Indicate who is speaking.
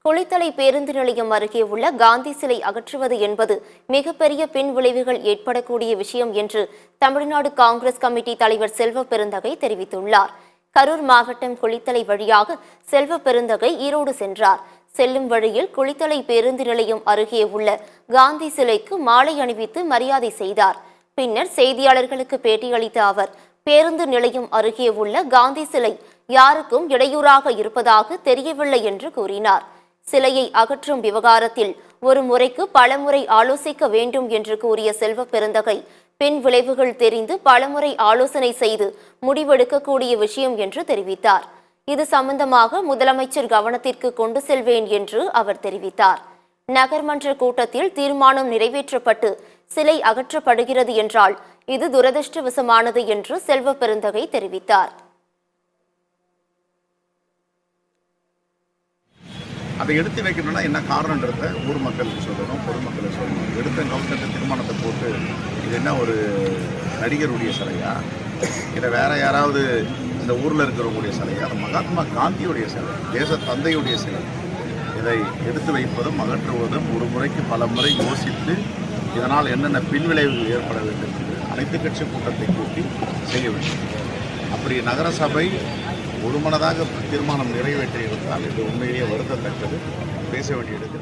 Speaker 1: குளித்தலை பேருந்து நிலையம் அருகே உள்ள காந்தி சிலை அகற்றுவது என்பது மிகப்பெரிய பின் விளைவுகள் ஏற்படக்கூடிய விஷயம் என்று தமிழ்நாடு காங்கிரஸ் கமிட்டி தலைவர் செல்வ பெருந்தகை தெரிவித்துள்ளார். கரூர் மாவட்டம் குளித்தலை வழியாக செல்வ பெருந்தகை ஈரோடு சென்றார். செல்லும் வழியில் குளித்தலை பேருந்து நிலையம் அருகே உள்ள காந்தி சிலைக்கு மாலை அணிவித்து மரியாதை செய்தார். பின்னர் செய்தியாளர்களுக்கு பேட்டியளித்த அவர், பேருந்து நிலையம் அருகே உள்ள காந்தி சிலை யாருக்கும் இடையூறாக இருப்பதாக தெரியவில்லை என்று கூறினார். சிலையை அகற்றும் விவகாரத்தில் ஒரு முறைக்கு பலமுறை ஆலோசிக்க வேண்டும் என்று கூறிய செல்வ பெருந்தகை, பின் விளைவுகள் தெரிந்து பலமுறை ஆலோசனை செய்து முடிவெடுக்கக்கூடிய விஷயம் என்று தெரிவித்தார். இது சம்பந்தமாக முதலமைச்சர் கவனத்திற்கு கொண்டு செல்வேன் என்று அவர் தெரிவித்தார். நகர்மன்ற கூட்டத்தில் தீர்மானம் நிறைவேற்றப்பட்டு சிலை அகற்றப்படுகிறது என்றால் இது துரதிருஷ்டவசமானது என்று செல்வ பெருந்தகை தெரிவித்தார்.
Speaker 2: அதை எடுத்து வைக்கணும்னா என்ன காரணன்றத ஊர் மக்களுக்கு சொல்லணும், பொதுமக்களுக்கு சொல்லணும். எடுத்த கவுண்டர்கிட்ட தீர்மானத்தை போட்டு இது என்ன ஒரு நடிகருடைய சிலையா, இல்லை வேற யாராவது இந்த ஊரில் இருக்கிறவங்களுடைய சிலையா, அது மகாத்மா காந்தியுடைய சிலை, தேச தந்தையுடைய சிலை. இதை எடுத்து வைப்பதும் அகற்றுவதும் ஒரு முறைக்கு பல முறை யோசித்து இதனால் என்னென்ன பின்விளைவுகள் ஏற்பட வேண்டும் என்று அனைத்து கட்சி கூட்டத்தை கூட்டி செய்ய வேண்டும். அப்படி நகரசபை ஒருமனதாக தீர்மானம் நிறைவேற்றியிருந்தால் இது உண்மையிலேயே வருத்தத்தக்கது, பேச வேண்டியது.